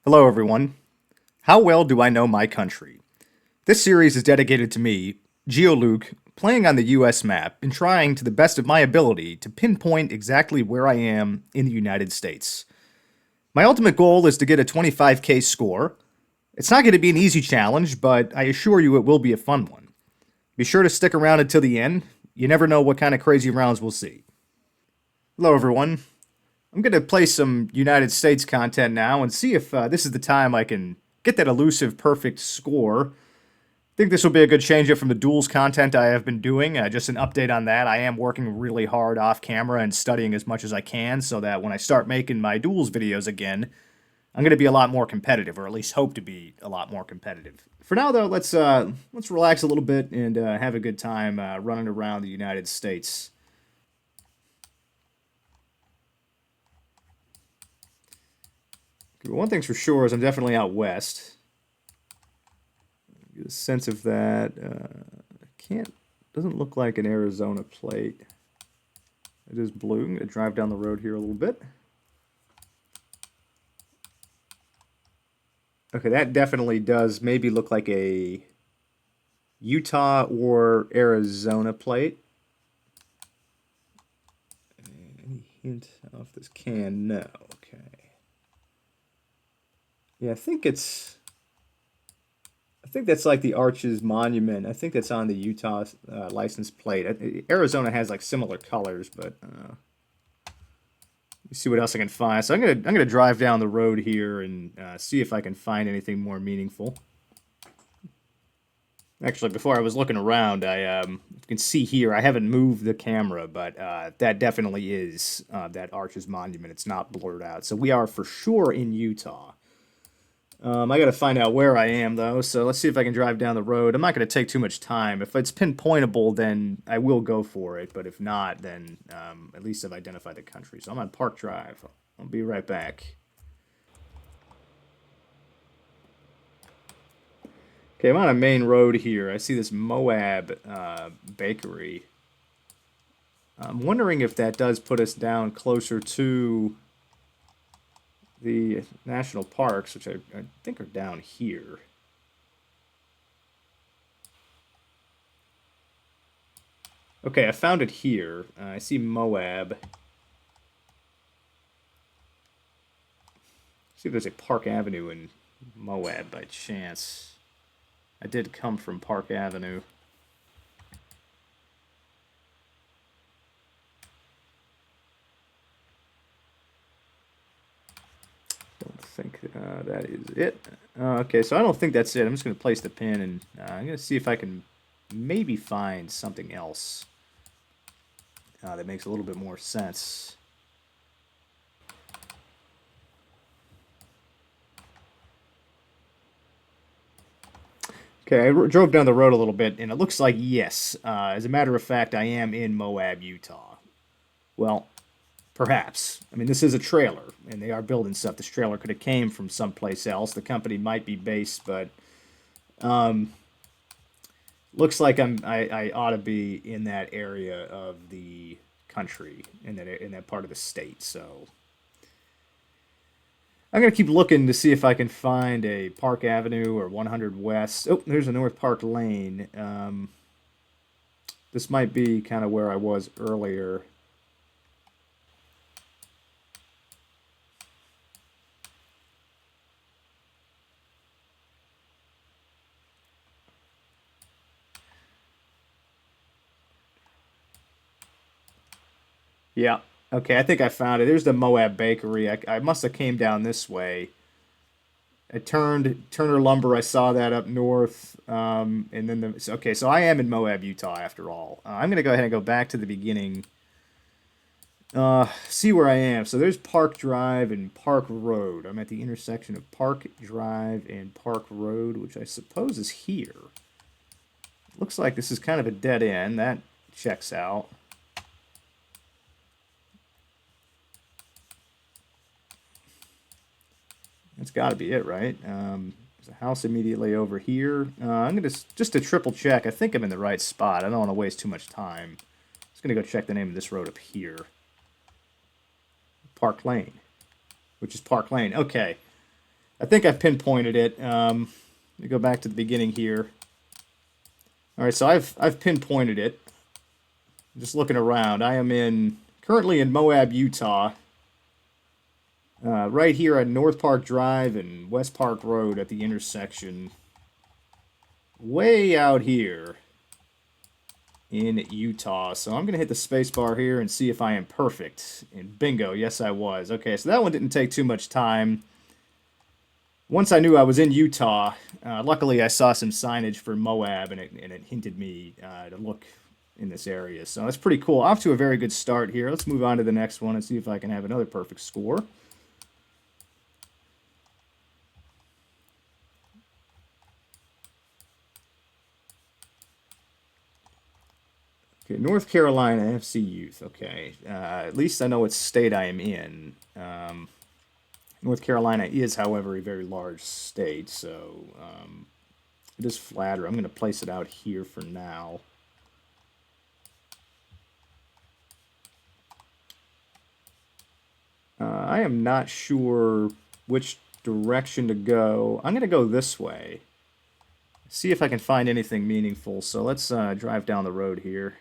Hello, everyone. How well do I know my country? This series is dedicated to me, GeoLuke, playing on the US map and trying to the best of my ability to pinpoint exactly where I am in the United States. My ultimate goal is to get a 25k score. It's not going to be an easy challenge, but I assure you it will be a fun one. Be sure to stick around until the end. You never know what kind of crazy rounds we'll see. Hello, everyone. I'm going to play some United States content now and see if this is the time I can get that elusive perfect score. I think this will be a good change up from the duels content I have been doing. Just an update on that. I am working really hard off camera and studying as much as I can so that when I start making my duels videos again, I'm going to be a lot more competitive, or at least hope to be a lot more competitive. For now, though, let's relax a little bit and have a good time running around the United States. One thing's for sure is I'm definitely out west. Get a sense of that. Can't. Doesn't look like an Arizona plate. It is blue. I'm gonna drive down the road here a little bit. Okay, that definitely does maybe look like a Utah or Arizona plate. Any hint off this can? No. Okay. Yeah, I think that's like the Arches Monument. I think that's on the Utah license plate. Arizona has like similar colors, but let me see what else I can find. So I'm gonna drive down the road here and see if I can find anything more meaningful. Actually, before I was looking around, you can see here I haven't moved the camera, but that definitely is that Arches Monument. It's not blurred out, so we are for sure in Utah. I got to find out where I am, though, so let's see if I can drive down the road. I'm not going to take too much time. If it's pinpointable, then I will go for it, but if not, then at least I've identified the country. So I'm on Park Drive. I'll be right back. Okay, I'm on a main road here. I see this Moab bakery. I'm wondering if that does put us down closer to the national parks, which I think are down here. Okay, I found it here. I see Moab. See if there's a Park Avenue in Moab by chance. I did come from Park Avenue. Don't think that is it. Okay, so I don't think that's it. I'm just going to place the pin and I'm going to see if I can maybe find something else that makes a little bit more sense. Okay, I drove down the road a little bit, and it looks like yes. As a matter of fact, I am in Moab, Utah. Well, perhaps. I mean, this is a trailer, and they are building stuff. This trailer could have came from someplace else. The company might be based, but um, looks like I ought to be in that area of the country, in that part of the state. So I'm gonna keep looking to see if I can find a Park Avenue or 100 West. Oh, there's a North Park Lane. This might be kind of where I was earlier. Yeah. Okay, I think I found it. There's the Moab Bakery. I must have came down this way. I turned Turner Lumber. I saw that up north, and then okay. So I am in Moab, Utah, after all. I'm gonna go ahead and go back to the beginning. See where I am. So there's Park Drive and Park Road. I'm at the intersection of Park Drive and Park Road, which I suppose is here. Looks like this is kind of a dead end. That checks out. That's got to be it, right? There's a house immediately over here. I'm gonna just to triple check. I think I'm in the right spot. I don't want to waste too much time. Just gonna go check the name of this road up here. Park Lane, which is Park Lane. Okay, I think I've pinpointed it. Let me go back to the beginning here. All right, so I've pinpointed it. Just looking around, I am currently in Moab, Utah. Right here at North Park Drive and West Park Road at the intersection. Way out here in Utah. So I'm going to hit the space bar here and see if I am perfect. And bingo, yes I was. Okay, so that one didn't take too much time. Once I knew I was in Utah, luckily I saw some signage for Moab, and it hinted me to look in this area. So that's pretty cool. Off to a very good start here. Let's move on to the next one and see if I can have another perfect score. Okay, North Carolina FC Youth. Okay, at least I know what state I am in. North Carolina is, however, a very large state, so it is flatter. I'm going to place it out here for now. I am not sure which direction to go. I'm going to go this way. See if I can find anything meaningful. So let's drive down the road here.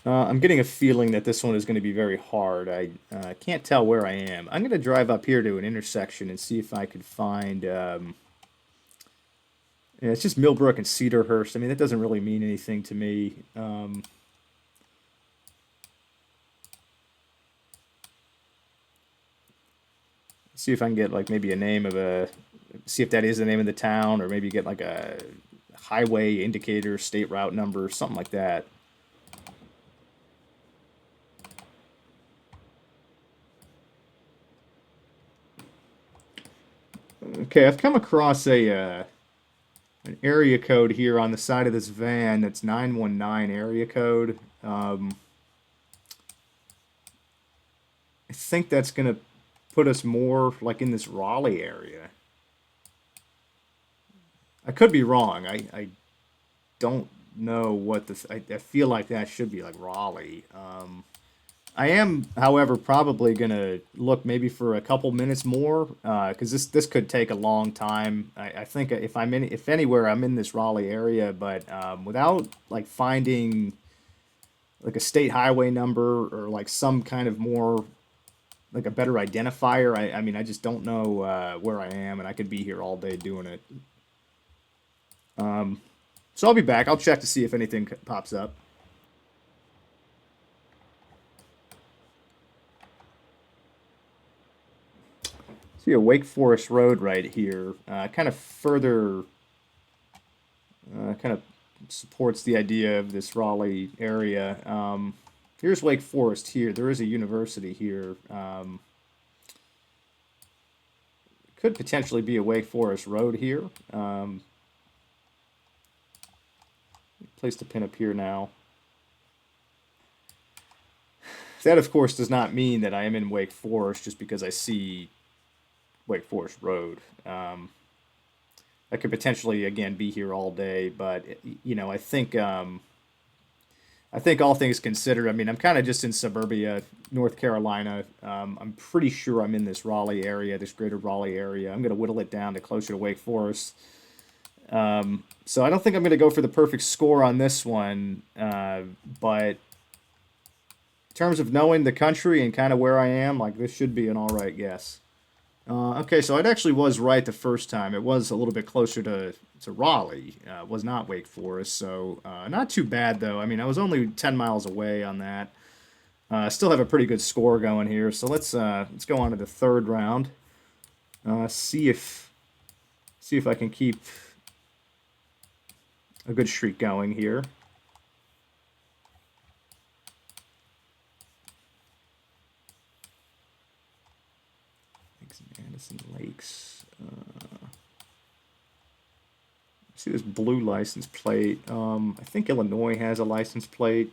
I'm getting a feeling that this one is going to be very hard. I can't tell where I am. I'm going to drive up here to an intersection and see if I could find... yeah, it's just Millbrook and Cedarhurst. I mean, that doesn't really mean anything to me. See if I can get like maybe a name of a... See if that is the name of the town, or maybe get like a highway indicator, state route number, something like that. Okay, I've come across an area code here on the side of this van that's 919 area code. I think that's going to put us more like in this Raleigh area. I could be wrong. I don't know what this... I feel like that should be like Raleigh. I am, however, probably going to look maybe for a couple minutes more, because this could take a long time. I think if anywhere, I'm in this Raleigh area, but without like finding like a state highway number or like some kind of more like a better identifier, I mean, I just don't know where I am, and I could be here all day doing it. So I'll be back. I'll check to see if anything pops up. See a Wake Forest Road right here, kind of further, kind of supports the idea of this Raleigh area. Here's Wake Forest here. There is a university here. Could potentially be a Wake Forest Road here. Place to pin up here now. That, of course, does not mean that I am in Wake Forest just because I see Wake Forest Road. I could potentially, again, be here all day, but, you know, I think all things considered, I mean, I'm kind of just in suburbia, North Carolina. I'm pretty sure I'm in this Raleigh area, this greater Raleigh area. I'm going to whittle it down to closer to Wake Forest. So I don't think I'm going to go for the perfect score on this one, but in terms of knowing the country and kind of where I am, like, this should be an all right guess. Okay, so it actually was right the first time. It was a little bit closer to Raleigh. It was not Wake Forest, so not too bad, though. I mean, I was only 10 miles away on that. Still have a pretty good score going here, so let's go on to the third round. See if I can keep a good streak going here. Anderson Lakes. See this blue license plate. I think Illinois has a license plate.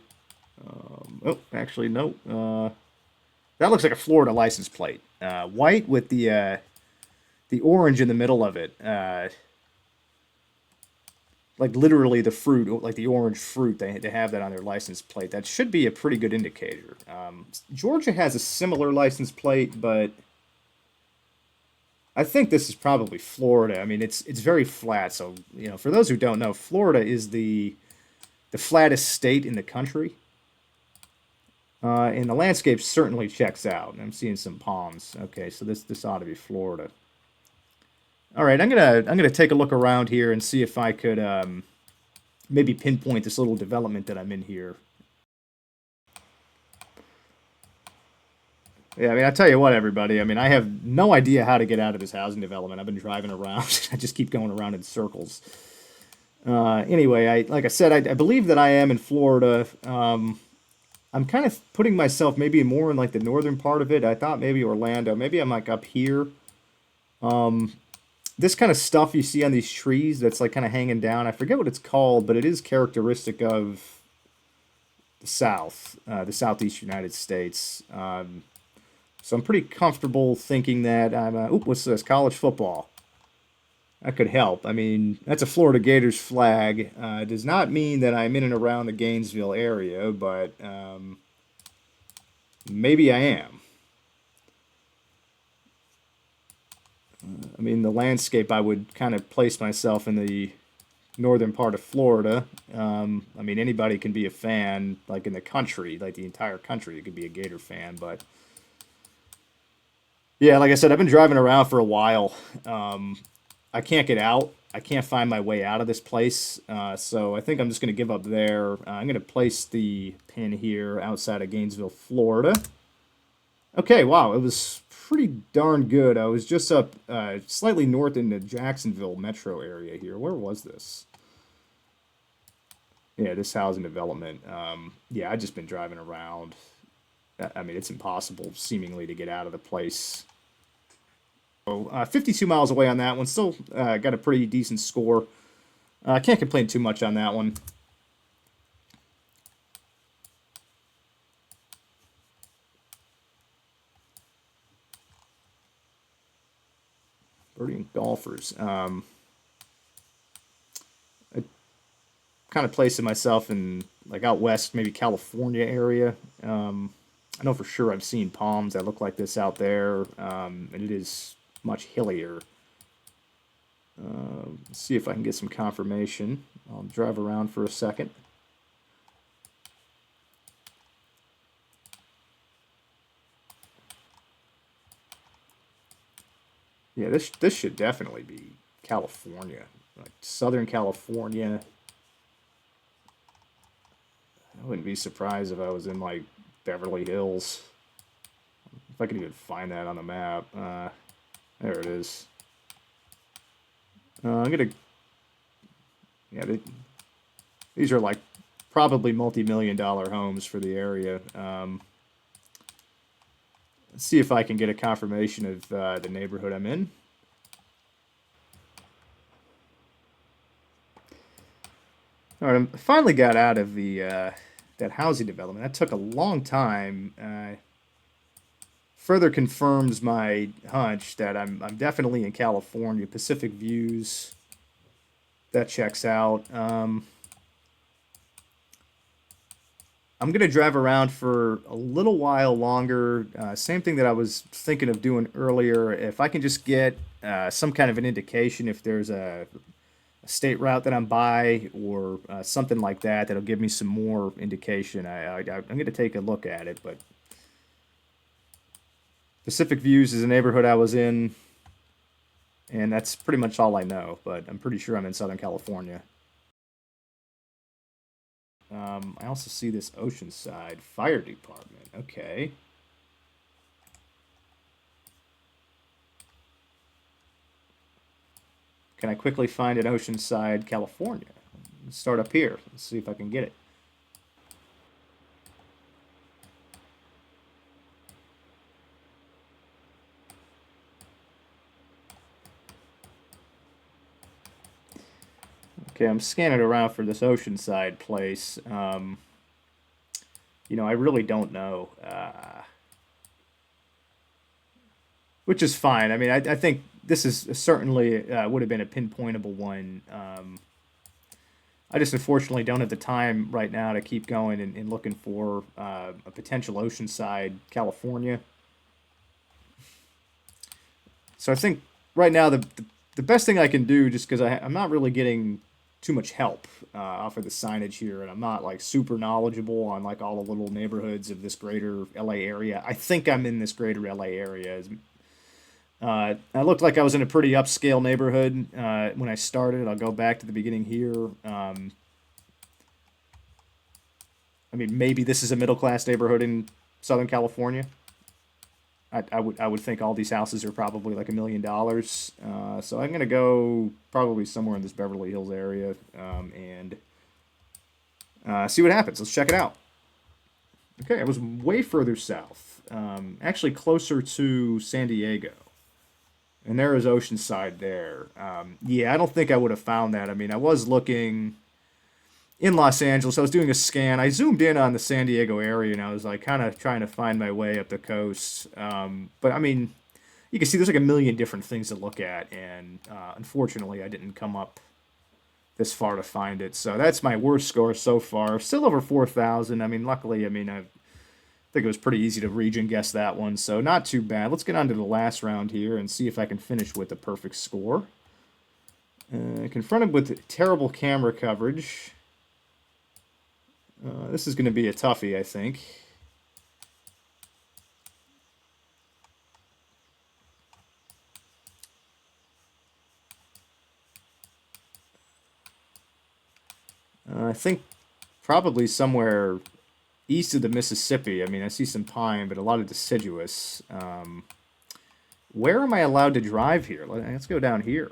Oh, actually, no. That looks like a Florida license plate. White with the orange in the middle of it. Like literally the fruit, like the orange fruit, they have that on their license plate. That should be a pretty good indicator. Georgia has a similar license plate, but I think this is probably Florida. I mean, it's very flat. So, for those who don't know, Florida is the flattest state in the country. And the landscape certainly checks out. I'm seeing some palms. Okay, so this ought to be Florida. All right, I'm gonna take a look around here and see if I could maybe pinpoint this little development that I'm in here. Yeah, I mean, I tell you what, everybody. I mean, I have no idea how to get out of this housing development. I've been driving around. I just keep going around in circles. Anyway, like I said, I believe that I am in Florida. I'm kind of putting myself maybe more in like the northern part of it. I thought maybe Orlando. Maybe I'm like up here. This kind of stuff you see on these trees that's like kind of hanging down. I forget what it's called, but it is characteristic of the South, the Southeast United States. So I'm pretty comfortable thinking that I'm. What's this? College football. That could help. I mean, that's a Florida Gators flag. It does not mean that I'm in and around the Gainesville area, but maybe I am. I mean, the landscape, I would kind of place myself in the northern part of Florida. I mean, anybody can be a fan, like in the country, like the entire country, you could be a Gator fan. But yeah, like I said, I've been driving around for a while. I can't get out. I can't find my way out of this place. So I think I'm just going to give up there. I'm going to place the pin here outside of Gainesville, Florida. Okay, wow, it was pretty darn good. I was just up slightly north in the Jacksonville metro area here. Where was this? Yeah, this housing development. Yeah, I've just been driving around. I mean, it's impossible, seemingly, to get out of the place. So, 52 miles away on that one. Still got a pretty decent score. I can't complain too much on that one. Birdie and golfers. I kind of placing myself in like out west, maybe California area. I know for sure I've seen palms that look like this out there, and it is much hillier. Let's see if I can get some confirmation. I'll drive around for a second. Yeah, this should definitely be California, like Southern California. I wouldn't be surprised if I was in like Beverly Hills. If I could even find that on the map. There it is. I'm gonna. Yeah, these are like probably multi-million-dollar homes for the area. Let's see if I can get a confirmation of the neighborhood I'm in. All right, I finally got out of the that housing development. That took a long time. Further confirms my hunch that I'm definitely in California. Pacific Views, that checks out. I'm gonna drive around for a little while longer. Same thing that I was thinking of doing earlier. If I can just get some kind of an indication if there's a state route that I'm by or something like that, that'll give me some more indication. I'm gonna take a look at it, but Pacific Views is a neighborhood I was in, and that's pretty much all I know. But I'm pretty sure I'm in Southern California. I also see this Oceanside Fire Department. Okay. Can I quickly find an Oceanside, California? Let's start up here. Let's see if I can get it. Okay, I'm scanning around for this Oceanside place. I really don't know, which is fine. I mean, I think this is certainly would have been a pinpointable one. I just unfortunately don't have the time right now to keep going and looking for a potential Oceanside, California. So I think right now the best thing I can do, just because I'm not really getting too much help off of the signage here, and I'm not like super knowledgeable on like all the little neighborhoods of this greater LA area. I think I'm in this greater LA area. I looked like I was in a pretty upscale neighborhood when I started. I'll go back to the beginning here. I mean, maybe this is a middle class neighborhood in Southern California. I would think all these houses are probably like $1 million. So I'm gonna go probably somewhere in this Beverly Hills area and see what happens. Let's check it out. Okay, I was way further south, actually closer to San Diego, and there is Oceanside there. Yeah, I don't think I would have found that. I mean, I was looking in Los Angeles. I was doing a scan. I zoomed in on the San Diego area, and I was like kind of trying to find my way up the coast. But I mean, you can see there's like a million different things to look at, and unfortunately, I didn't come up this far to find it. So that's my worst score so far. Still over 4,000. I mean, luckily, I mean, I think it was pretty easy to region guess that one, so not too bad. Let's get on to the last round here and see if I can finish with a perfect score. Confronted with terrible camera coverage. This is going to be a toughie, I think. I think probably somewhere east of the Mississippi. I mean, I see some pine, but a lot of deciduous. Where am I allowed to drive here? Let's go down here.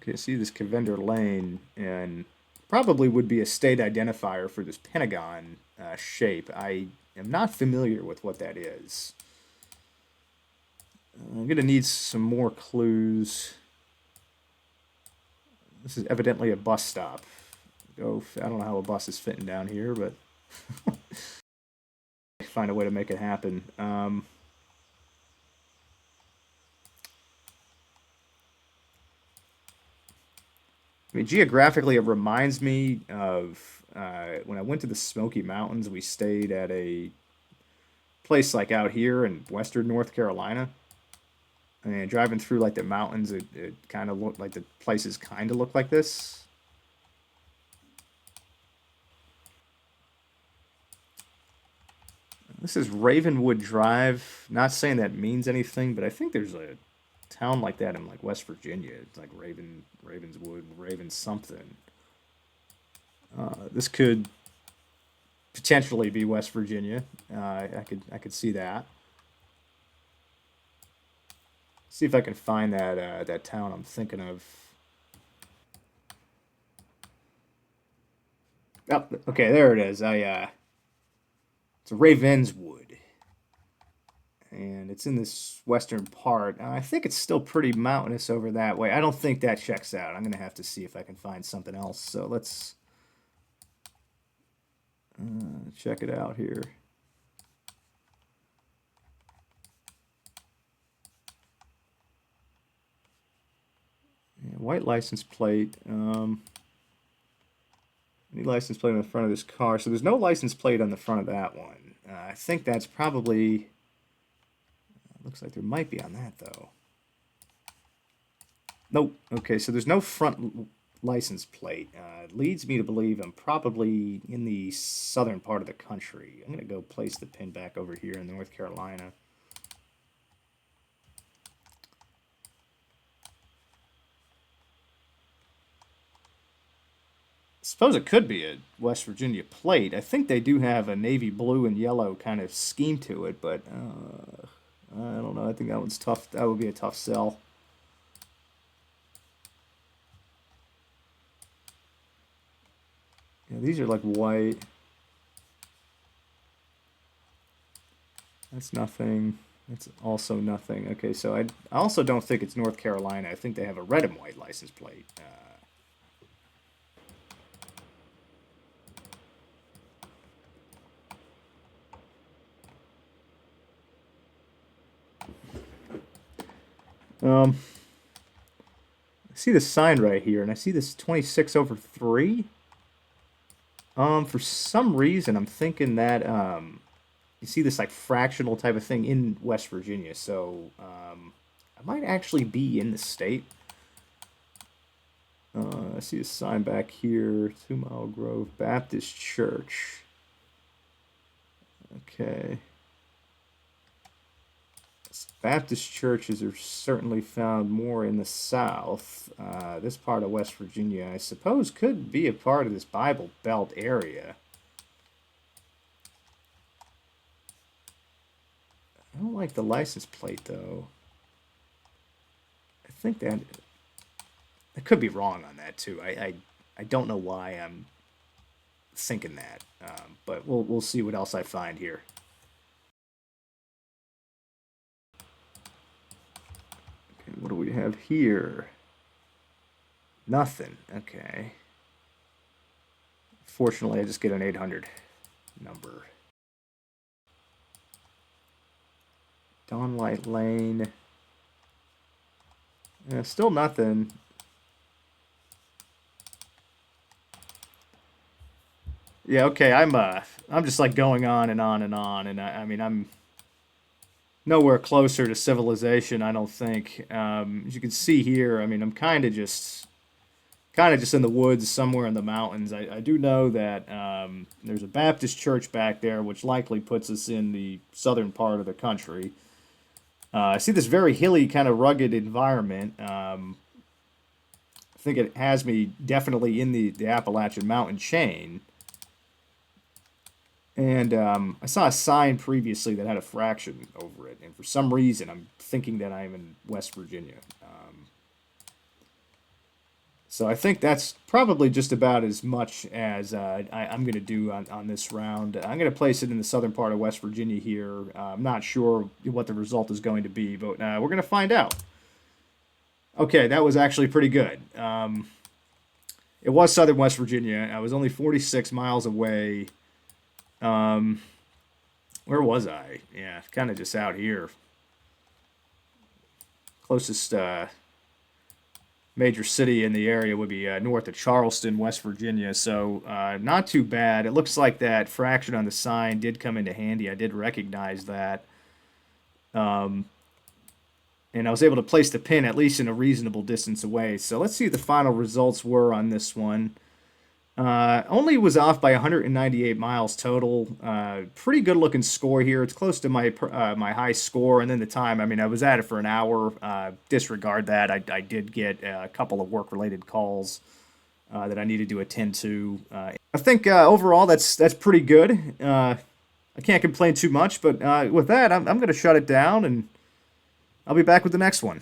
Okay, see this Cavender Lane, and probably would be a state identifier for this Pentagon shape. I am not familiar with what that is. I'm going to need some more clues. This is evidently a bus stop. I don't know how a bus is fitting down here, but find a way to make it happen. I mean, geographically, it reminds me of when I went to the Smoky Mountains. We stayed at a place like out here in western North Carolina. And driving through like the mountains, it kind of looked like the places kind of look like this. This is Ravenwood Drive. Not saying that means anything, but I think there's a town like that in like West Virginia. It's like Ravenswood, Raven something. This could potentially be West Virginia. I could see that. See if I can find that town I'm thinking of. Oh, okay, there it is. It's Ravenswood, and it's in this western part. I think it's still pretty mountainous over that way. I don't think that checks out. I'm gonna have to see if I can find something else. So let's check it out here. Yeah, white license plate. Any license plate on the front of this car. So there's no license plate on the front of that one. I think that's probably. Looks like there might be on that though. Nope. Okay, so there's no front license plate. It leads me to believe I'm probably in the southern part of the country. I'm gonna go place the pin back over here in North Carolina. Suppose it could be a West Virginia plate. I think they do have a navy blue and yellow kind of scheme to it, but I don't know. I think that one's tough. That would be a tough sell. Yeah, these are like white. That's nothing. That's also nothing. Okay, so I also don't think it's North Carolina. I think they have a red and white license plate. see the sign right here, and I see this 26/3. For some reason, I'm thinking that you see this like fractional type of thing in West Virginia, so I might actually be in the state. I see a sign back here, 2 Mile Grove Baptist Church. Okay. Baptist churches are certainly found more in the South. This part of West Virginia, I suppose, could be a part of this Bible Belt area. I don't like the license plate, though. I think that I could be wrong on that too. I don't know why I'm thinking that, but we'll see what else I find here. Okay, what do we have here? Nothing. Okay. Fortunately, I just get an 800 number. Dawnlight Lane. Still nothing. Yeah, okay. I'm just like going on and on and on, and I mean I'm nowhere closer to civilization, I don't think. As you can see here, I mean I'm kind of just in the woods somewhere in the mountains. I do know that there's a Baptist church back there, which likely puts us in the southern part of the country. I see this very hilly, kind of rugged environment. I think it has me definitely in the Appalachian mountain chain. And I saw a sign previously that had a fraction over it, and for some reason I'm thinking that I'm in West Virginia. So I think that's probably just about as much as I'm going to do on this round. I'm going to place it in the southern part of West Virginia here. I'm not sure what the result is going to be, but we're going to find out. Okay, that was actually pretty good. It was southern West Virginia. I was only 46 miles away. Where was I? Yeah, kind of just out here. Closest major city in the area would be north of Charleston, West Virginia. So not too bad. It looks like that fraction on the sign did come into handy. I did recognize that. And I was able to place the pin at least in a reasonable distance away. So let's see what the final results were on this one. Only was off by 198 miles total. Pretty good looking score here. It's close to my my high score, and then the time. I mean, I was at it for an hour. Disregard that. I did get a couple of work related calls that I needed to attend to. I think overall that's pretty good. I can't complain too much, but with that, I'm going to shut it down, and I'll be back with the next one.